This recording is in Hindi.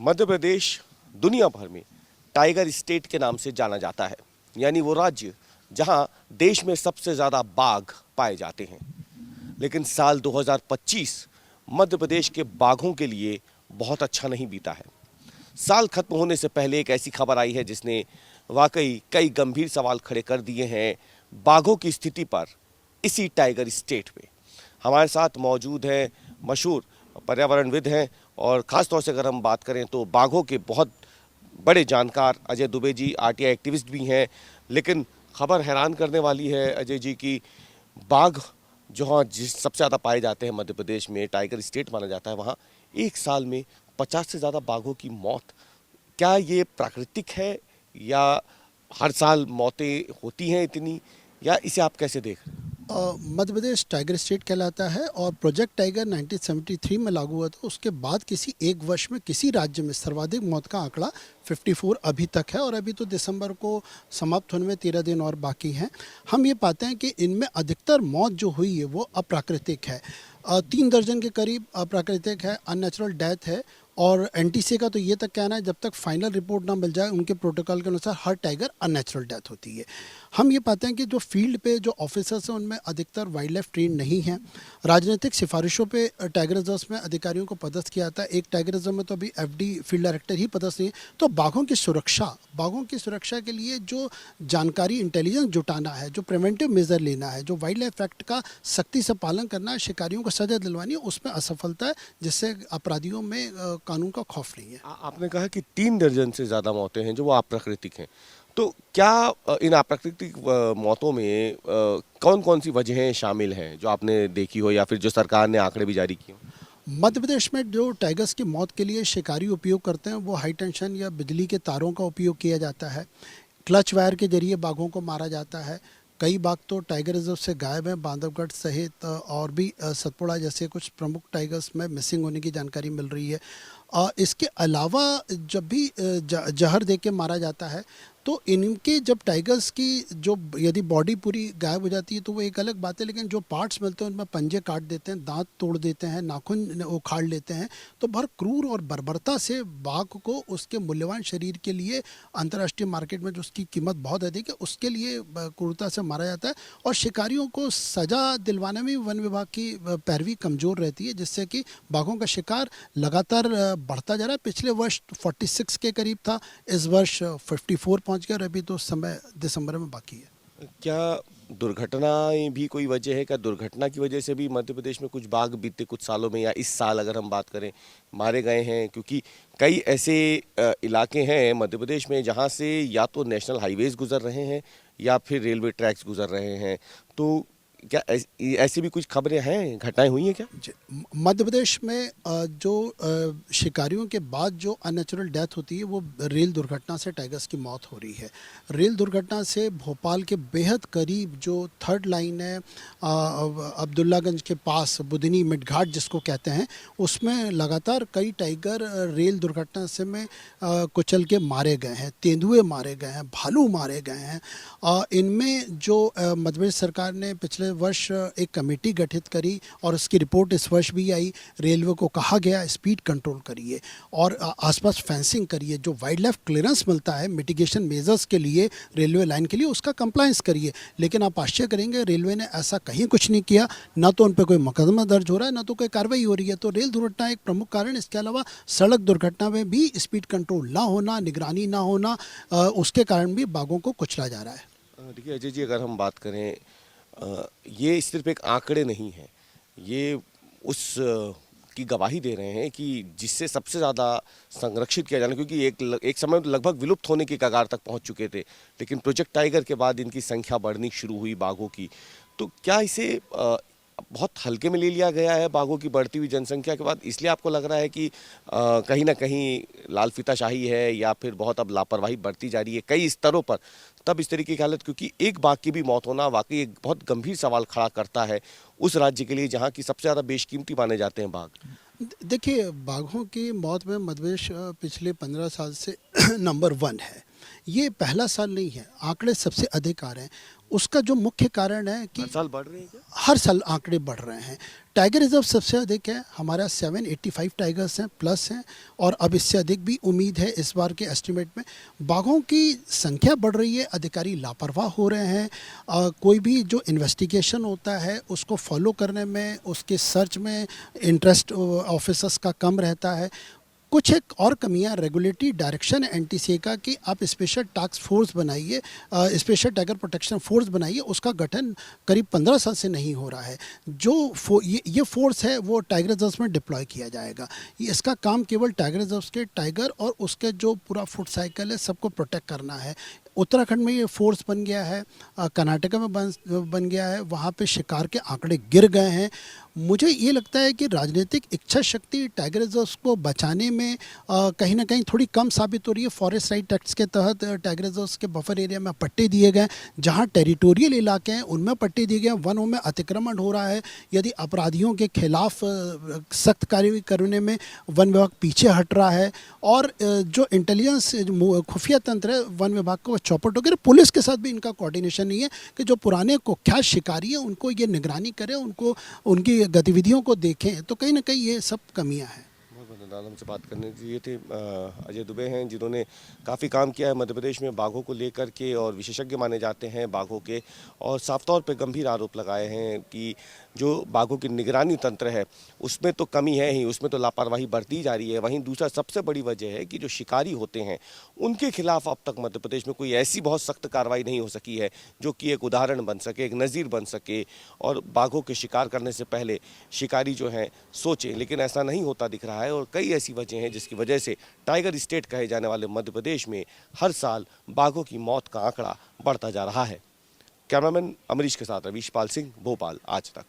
मध्य प्रदेश दुनिया भर में टाइगर स्टेट के नाम से जाना जाता है, यानी वो राज्य जहां देश में सबसे ज़्यादा बाघ पाए जाते हैं। लेकिन साल 2025 मध्य प्रदेश के बाघों के लिए बहुत अच्छा नहीं बीता है। साल खत्म होने से पहले एक ऐसी खबर आई है जिसने वाकई कई गंभीर सवाल खड़े कर दिए हैं बाघों की स्थिति पर इसी टाइगर स्टेट में। हमारे साथ मौजूद हैं मशहूर पर्यावरणविद हैं और ख़ास तौर से अगर हम बात करें तो बाघों के बहुत बड़े जानकार अजय दुबे जी आरटीआई एक्टिविस्ट भी हैं। लेकिन खबर हैरान करने वाली है अजय जी की बाघ जहाँ जिस सबसे ज़्यादा पाए जाते हैं मध्य प्रदेश में टाइगर स्टेट माना जाता है, वहाँ एक साल में 50 से ज़्यादा बाघों की मौत। क्या ये प्राकृतिक है या हर साल मौतें होती हैं इतनी, या इसे आप कैसे देख रहे हैं? मध्य प्रदेश टाइगर स्टेट कहलाता है और प्रोजेक्ट टाइगर 1973 में लागू हुआ था। उसके बाद किसी एक वर्ष में किसी राज्य में सर्वाधिक मौत का आंकड़ा 54 अभी तक है और अभी तो दिसंबर को समाप्त होने में 13 दिन और बाकी हैं। हम ये पाते हैं कि इनमें अधिकतर मौत जो हुई है वो अप्राकृतिक है। 3 दर्जन के करीब अप्राकृतिक है, अननेचुरल डेथ है। और एनटीसी का तो ये तक कहना है जब तक फाइनल रिपोर्ट ना मिल जाए उनके प्रोटोकॉल के अनुसार हर टाइगर अननेचुरल डेथ होती है। हम ये पाते हैं कि जो फील्ड पे जो ऑफिसर्स हैं उनमें अधिकतर वाइल्ड लाइफ ट्रेन नहीं हैं। राजनीतिक सिफारिशों पे टाइगर रिजर्व में अधिकारियों को पदस्थ किया जाता है। एक टाइगर रिजर्व में तो अभी एफडी फील्ड डायरेक्टर ही पदस्थ नहीं है। तो बाघों की सुरक्षा के लिए जो जानकारी इंटेलिजेंस जुटाना है, जो प्रिवेंटिव मेजर लेना है, जो वाइल्ड लाइफ एक्ट का सख्ती से पालन करना है, शिकारियों को सजा दिलवानी है, उसमें असफलता है, जिससे अपराधियों में कानून का खौफ नहीं है। आपने कहा कि 3 दर्जन से ज़्यादा मौतें हैं जो वो अप्राकृतिक हैं। तो क्या इन अप्राकृतिक मौतों में कौन कौन सी वजहें शामिल हैं जो आपने देखी हो या फिर जो सरकार ने आंकड़े भी जारी किए हों? मध्य प्रदेश में जो टाइगर्स की मौत के लिए शिकारी उपयोग करते हैं वो हाई टेंशन या बिजली के तारों का उपयोग किया जाता है। क्लच वायर के जरिए बाघों को मारा जाता है। कई बाघ तो टाइगर रिजर्व से गायब हैं। बांधवगढ़ सहित और भी सतपुड़ा जैसे कुछ प्रमुख टाइगर्स में मिसिंग होने की जानकारी मिल रही है। इसके अलावा जब भी जहर दे के मारा जाता है तो इनके जब टाइगर्स की जो यदि बॉडी पूरी गायब हो जाती है तो वो एक अलग बात है, लेकिन जो पार्ट्स मिलते हैं उनमें पंजे काट देते हैं, दांत तोड़ देते हैं, नाखून उखाड़ लेते हैं। तो बहुत क्रूर और बर्बरता से बाघ को उसके मूल्यवान शरीर के लिए अंतर्राष्ट्रीय मार्केट में जो उसकी कीमत बहुत अधिक है उसके लिए क्रूरता से मारा जाता है। और शिकारियों को सजा दिलवाने में वन विभाग की पैरवी कमज़ोर रहती है, जिससे कि बाघों का शिकार लगातार बढ़ता जा रहा है। पिछले वर्ष 46 के करीब था, इस वर्ष 54 पहुंच गया और अभी तो समय दिसंबर में बाकी है। क्या दुर्घटनाएं भी कोई वजह है? क्या दुर्घटना की वजह से भी मध्य प्रदेश में कुछ बाघ बीते कुछ सालों में या इस साल अगर हम बात करें मारे गए हैं? क्योंकि कई ऐसे इलाके हैं मध्य प्रदेश में जहां से या तो नेशनल हाईवेज गुजर रहे हैं या फिर रेलवे ट्रैक्स गुजर रहे हैं। तो क्या ऐसी भी कुछ खबरें हैं, घटनाएं हुई हैं क्या? मध्य प्रदेश में जो शिकारियों के बाद जो अननेचुरल डेथ होती है वो रेल दुर्घटना से टाइगर्स की मौत हो रही है। रेल दुर्घटना से भोपाल के बेहद करीब जो थर्ड लाइन है अब्दुल्लागंज के पास बुधनी मिडघाट जिसको कहते हैं, उसमें लगातार कई टाइगर रेल दुर्घटना से में कुचल के मारे गए हैं। तेंदुए मारे गए हैं, भालू मारे गए हैं। इनमें जो मध्य प्रदेश सरकार ने पिछले वर्ष एक कमेटी गठित करी और उसकी रिपोर्ट इस वर्ष भी आई। रेलवे को कहा गया स्पीड कंट्रोल करिए और आसपास फेंसिंग करिए। जो वाइल्ड लाइफ क्लियरेंस मिलता है मिटिगेशन मेजर्स के लिए रेलवे लाइन के लिए, उसका कंप्लायंस करिए। लेकिन आप आश्चर्य करेंगे रेलवे ने ऐसा कहीं कुछ नहीं किया। ना तो उन पर कोई मुकदमा दर्ज हो रहा है, ना तो कोई कार्रवाई हो रही है। तो रेल दुर्घटना एक प्रमुख कारण। इसके अलावा सड़क दुर्घटना में भी स्पीड कंट्रोल ना होना, निगरानी ना होना, उसके कारण भी बाघों को कुचला जा रहा है। देखिए अजय जी, अगर हम बात करें ये सिर्फ एक आंकड़े नहीं हैं, ये उस की गवाही दे रहे हैं कि जिससे सबसे ज़्यादा संरक्षित किया जाना, क्योंकि एक समय तो लगभग विलुप्त होने की कगार तक पहुंच चुके थे। लेकिन प्रोजेक्ट टाइगर के बाद इनकी संख्या बढ़नी शुरू हुई बाघों की। तो क्या इसे बहुत हल्के में ले लिया गया है बाघों की बढ़ती हुई जनसंख्या के बाद? इसलिए आपको लग रहा है कि कहीं ना कहीं लाल फीताशाही है या फिर बहुत अब लापरवाही बढ़ती जा रही है कई स्तरों पर, तब इस तरीके की हालत? क्योंकि एक बाघ की भी मौत होना वाकई एक बहुत गंभीर सवाल खड़ा करता है उस राज्य के लिए जहाँ की सबसे ज़्यादा बेशकीमती माने जाते हैं बाघ। देखिए, बाघों की मौत में मध्य प्रदेश पिछले 15 साल से नंबर 1 है। ये पहला साल नहीं है, आंकड़े सबसे अधिक आ रहे हैं। उसका जो मुख्य कारण है कि हर साल बढ़ रहे हैं क्या? हर साल आंकड़े बढ़ रहे हैं। टाइगर रिजर्व सबसे अधिक है, हमारा 785 टाइगर्स हैं प्लस हैं, और अब इससे अधिक भी उम्मीद है इस बार के एस्टिमेट में। बाघों की संख्या बढ़ रही है, अधिकारी लापरवाह हो रहे हैं। कोई भी जो इन्वेस्टिगेशन होता है उसको फॉलो करने में, उसके सर्च में इंटरेस्ट ऑफिसर्स का कम रहता है। कुछ एक और कमियां रेगुलेटरी डायरेक्शन एनटीसीए का कि आप स्पेशल टास्क फोर्स बनाइए, स्पेशल टाइगर प्रोटेक्शन फोर्स बनाइए, उसका गठन करीब 15 साल से नहीं हो रहा है। ये फोर्स है वो टाइगर रिजर्व में डिप्लॉय किया जाएगा। इसका काम केवल टाइगर रिजर्व के टाइगर और उसके जो पूरा फूड साइकिल है सबको प्रोटेक्ट करना है। उत्तराखंड में ये फोर्स बन गया है, कर्नाटक में बन गया है, वहाँ पे शिकार के आंकड़े गिर गए हैं। मुझे ये लगता है कि राजनीतिक इच्छा शक्ति टाइगर रिजर्व्स को बचाने में कहीं ना कहीं थोड़ी कम साबित हो रही है। फॉरेस्ट राइट एक्ट्स के तहत टाइगर रिजर्व्स के बफर एरिया में पट्टे दिए गए, जहाँ टेरिटोरियल इलाके हैं उनमें पट्टे दिए गए, वनों में अतिक्रमण हो रहा है। यदि अपराधियों के खिलाफ सख्त कार्रवाई करने में वन विभाग पीछे हट रहा है, और जो इंटेलिजेंस खुफिया तंत्र है वन विभाग को चौपट हो गया। पुलिस के साथ भी इनका कोऑर्डिनेशन नहीं है कि जो पुराने कुख्यात शिकारी हैं उनको ये निगरानी करें, उनको उनकी गतिविधियों को देखें। तो कहीं ना कहीं ये सब कमियां हैं। बहुत बहुत धन्यवाद। हमसे बात करने के लिए थे अजय दुबे हैं, जिन्होंने काफ़ी काम किया है मध्य प्रदेश में बाघों को लेकर के, और विशेषज्ञ माने जाते हैं बाघों के, और साफ तौर पे गंभीर आरोप लगाए हैं कि जो बाघों की निगरानी तंत्र है उसमें तो कमी है ही, उसमें तो लापरवाही बरती जा रही है। वहीं दूसरा सबसे बड़ी वजह है कि जो शिकारी होते हैं उनके खिलाफ अब तक मध्य प्रदेश में कोई ऐसी बहुत सख्त कार्रवाई नहीं हो सकी है जो कि एक उदाहरण बन सके, एक नज़ीर बन सके, और बाघों के शिकार करने से पहले शिकारी जो हैं सोचें। लेकिन ऐसा नहीं होता दिख रहा है, और कई ऐसी वजह हैं जिसकी वजह से टाइगर स्टेट कहे जाने वाले मध्य प्रदेश में हर साल बाघों की मौत का आंकड़ा बढ़ता जा रहा है। कैमरामैन अमरीश के साथ रवीश पाल सिंह, भोपाल आज तक।